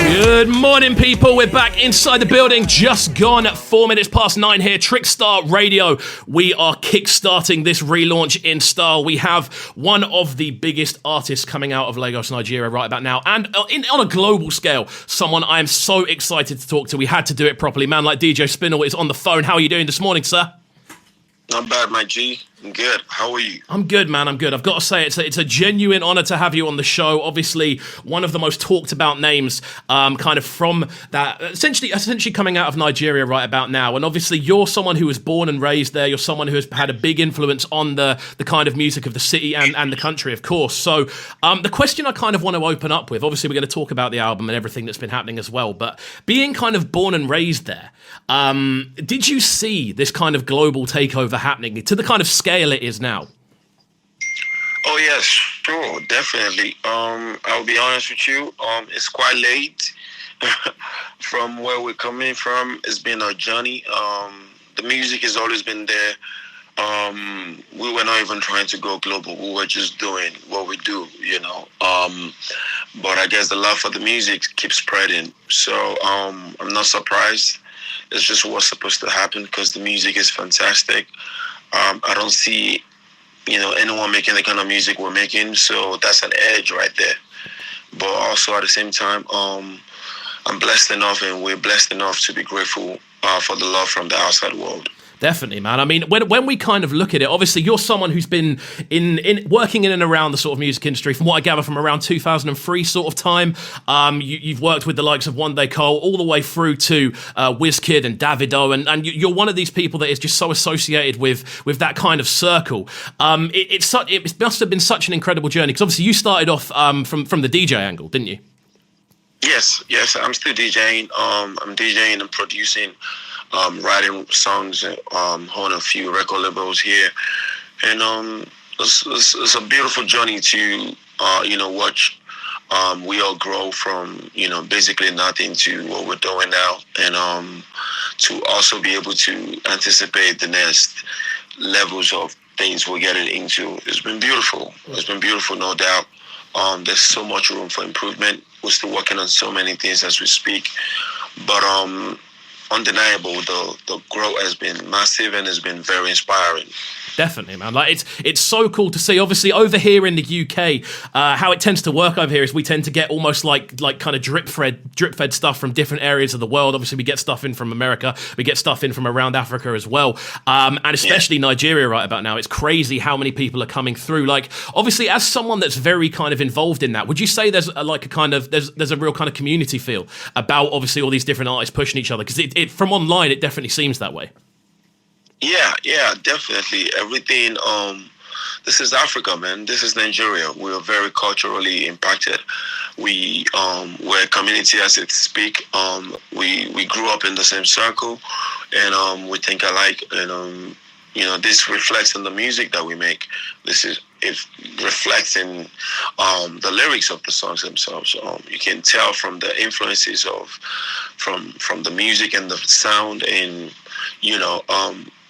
Good morning, people. We're back inside the building. Just gone 4 minutes past 9 here. Trickstar Radio. We are kickstarting this relaunch in style. We have one of the biggest artists coming out of Lagos, Nigeria right about now. And on a global scale, someone I am so excited to talk to. We had to do it properly. Man like DJ Spinall is on the phone. How are you doing this morning, sir? Not bad, my G. I'm good. How are you? I'm good, man. I'm good. I've got to say, it's a genuine honor to have you on the show. Obviously, one of the most talked about names, kind of from that, essentially coming out of Nigeria right about now. And obviously, you're someone who was born and raised there. You're someone who has had a big influence on the kind of music of the city and the country, of course. So, the question I kind of want to open up with, obviously, we're going to talk about the album and everything that's been happening as well. But being kind of born and raised there, did you see this kind of global takeover happening to the kind of scale it is now? Oh yes, sure, definitely. I'll be honest with you. It's quite late. From where we're coming from, it's been a journey. The music has always been there. We were not even trying to go global. We were just doing what we do, you know. But I guess the love for the music keeps spreading. So I'm not surprised. It's just what's supposed to happen because the music is fantastic. I don't see, anyone making the kind of music we're making. So that's an edge right there. But also at the same time, I'm blessed enough and we're blessed enough to be grateful for the love from the outside world. Definitely, man. I mean, when we kind of look at it, obviously you're someone who's been working in and around the sort of music industry, from what I gather, from around 2003 sort of time. You've worked with the likes of One Day Cole all the way through to Wizkid and Davido, and you're one of these people that is just so associated with that kind of circle. It must have been such an incredible journey, because obviously you started off from the DJ angle, didn't you? Yes, I'm still DJing. I'm DJing and producing. Writing songs, on a few record labels here, and it's a beautiful journey to watch we all grow from basically nothing to what we're doing now, and to also be able to anticipate the next levels of things we're getting into. It's been beautiful. It's been beautiful, no doubt. There's so much room for improvement. We're still working on so many things as we speak, but undeniable, the growth has been massive and has been very inspiring. Definitely, man. Like it's so cool to see. Obviously, over here in the UK, how it tends to work over here is we tend to get almost like kind of drip fed stuff from different areas of the world. Obviously, we get stuff in from America, we get stuff in from around Africa as well, and especially Nigeria right about now. It's crazy how many people are coming through. Like, obviously, as someone that's very kind of involved in that, would you say there's a real kind of community feel about obviously all these different artists pushing each other? Because it from online, it definitely seems that way. Yeah, definitely. Everything, this is Africa, man. This is Nigeria. We're very culturally impacted. We're a community as it speak. We grew up in the same circle, and we think alike. And this reflects in the music that we make. It reflects in the lyrics of the songs themselves. You can tell from the influences from the music and the sound, and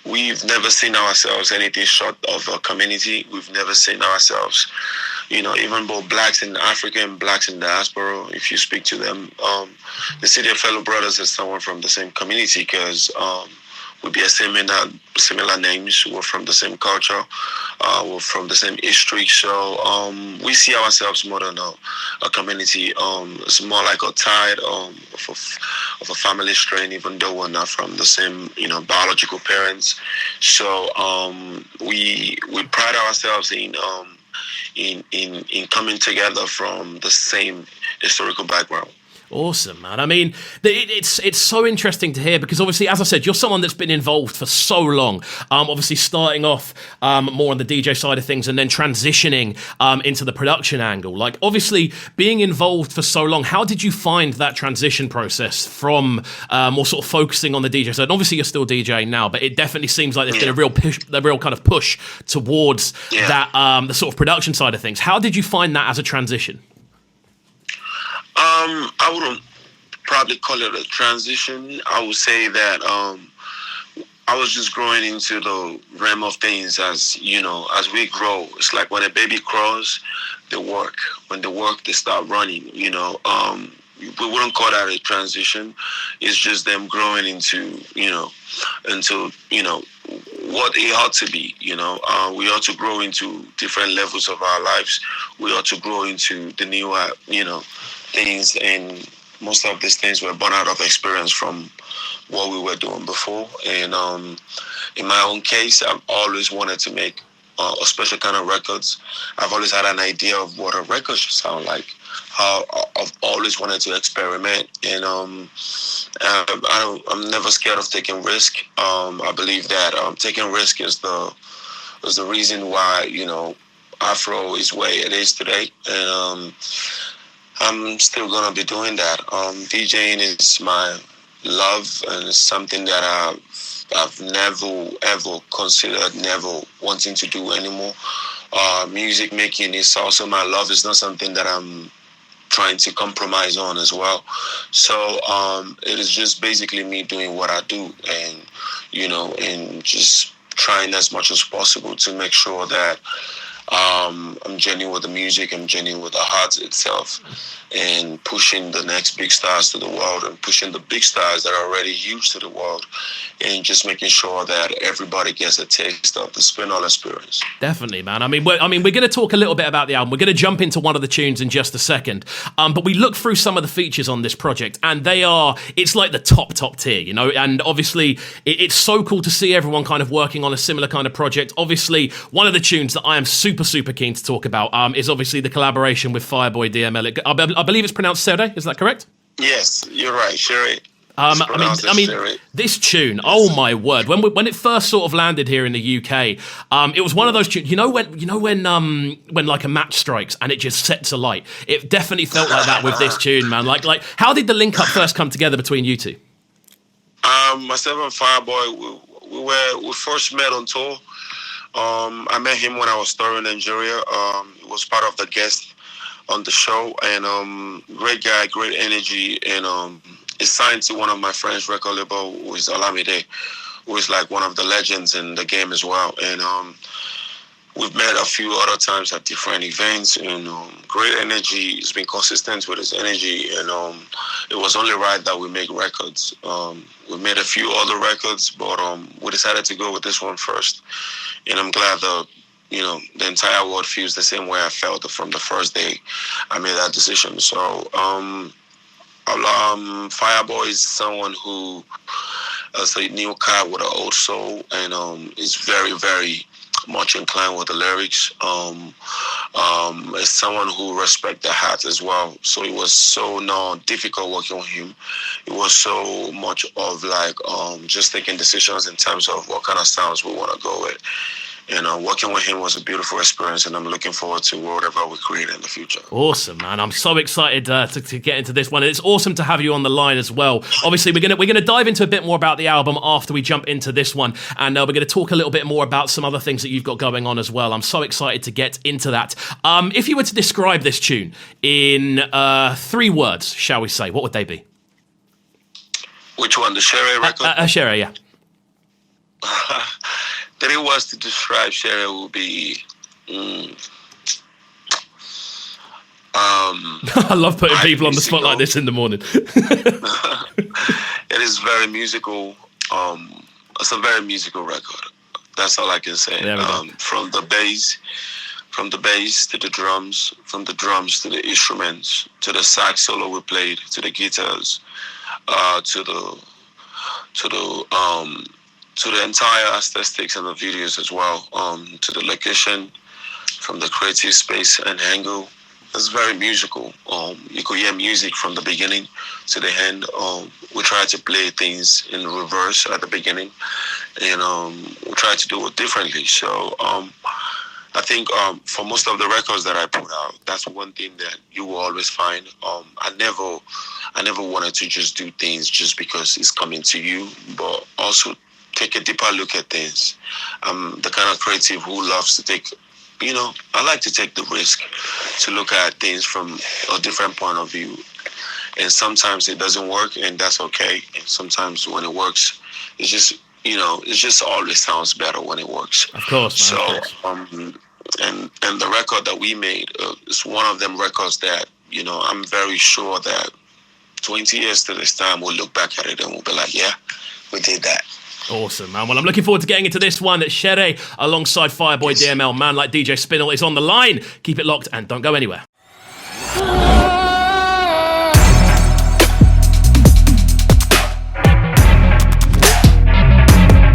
we've never seen ourselves anything short of a community. We've never seen ourselves, even both blacks in Africa and blacks in diaspora. If you speak to them, they see their fellow brothers as someone from the same community, because we bear similar names. We're from the same culture. We're from the same history. So we see ourselves more than a community. It's more like a tide of a family strain, even though we're not from the same biological parents. So we pride ourselves in coming together from the same historical background. Awesome, man. I mean, it's so interesting to hear, because obviously, as I said, you're someone that's been involved for so long. Obviously, starting off more on the DJ side of things and then transitioning into the production angle. Like, obviously, being involved for so long, how did you find that transition process from more sort of focusing on the DJ side? And obviously, you're still DJing now, but it definitely seems like there's been a real kind of push towards that the sort of production side of things. How did you find that as a transition? I wouldn't probably call it a transition. I would say that I was just growing into the realm of things as we grow. It's like when a baby crawls, they work. When they work, they start running. we wouldn't call that a transition. It's just them growing into what it ought to be. We ought to grow into different levels of our lives. We ought to grow into the newer things, and most of these things were born out of experience from what we were doing before. And in my own case, I've always wanted to make a special kind of records. I've always had an idea of what a record should sound like. How I've always wanted to experiment, and I'm never scared of taking risk. I believe that taking risk is the reason why Afro is where it is today, and I'm still gonna be doing that. DJing is my love, and it's something that I've never ever considered never wanting to do anymore. Music making is also my love. It's not something that I'm trying to compromise on as well. So it is just basically me doing what I do, and just trying as much as possible to make sure that I'm genuine with the music, I'm genuine with the heart itself, and pushing the next big stars to the world, and pushing the big stars that are already huge to the world, and just making sure that everybody gets a taste of the Spinall experience. Definitely, man. I mean, we're going to talk a little bit about the album. We're going to jump into one of the tunes in just a second. But we look through some of the features on this project, and it's like the top tier, and obviously it's so cool to see everyone kind of working on a similar kind of project. Obviously, one of the tunes that I am super keen to talk about is obviously the collaboration with Fireboy DML. I believe it's pronounced Sere, is that correct? Yes, you're right, Shere. I mean, this tune, oh my word! When it first sort of landed here in the UK, it was one of those tunes. When like a match strikes and it just sets alight. It definitely felt like that with this tune, man. Like, how did the link up first come together between you two? Myself and Fireboy, we first met on tour. I met him when I was touring Nigeria. He was part of the guest on the show, and great guy, great energy, and is signed to one of my friends' record label, who is Olamide, who is like one of the legends in the game as well. And we've met a few other times at different events, and great energy. He's been consistent with his energy, and it was only right that we make records. We made a few other records, but we decided to go with this one first. And I'm glad the entire world feels the same way I felt from the first day I made that decision. So Fireboy is someone who is a new cat with an old soul, and is very, very much inclined with the lyrics. Is someone who respects the heart as well. So it was so not difficult working with him. It was so much of like just taking decisions in terms of what kind of sounds we want to go with. And working with him was a beautiful experience, and I'm looking forward to whatever we create in the future. Awesome, man! I'm so excited to get into this one. And it's awesome to have you on the line as well. Obviously, we're gonna dive into a bit more about the album after we jump into this one, and we're gonna talk a little bit more about some other things that you've got going on as well. I'm so excited to get into that. If you were to describe this tune in 3 words, shall we say, what would they be? Which one, the Shere record? Shere, yeah. 3 words to describe Shere will be. I love putting people on the spot like this in the morning. It is very musical. It's a very musical record. That's all I can say. From the bass to the drums, from the drums to the instruments, to the sax solo we played, to the guitars, to the entire aesthetics and the videos as well, to the location, from the creative space and angle. It's very musical. You could hear music from the beginning to the end. We try to play things in reverse at the beginning, and we try to do it differently. So I think for most of the records that I put out, that's one thing that you will always find. I never wanted to just do things just because it's coming to you, but also take a deeper look at things. I'm the kind of creative who loves to take, I like to take the risk to look at things from a different point of view. And sometimes it doesn't work, and that's okay. And sometimes when it works, it's just, it just always sounds better when it works. Of course, man. So, and the record that we made is one of them records that, I'm very sure that 20 years to this time, we'll look back at it and we'll be like, yeah, we did that. Awesome, man. Well, I'm looking forward to getting into this one. Shere alongside Fireboy DML. Man like DJ Spinall is on the line. Keep it locked and don't go anywhere.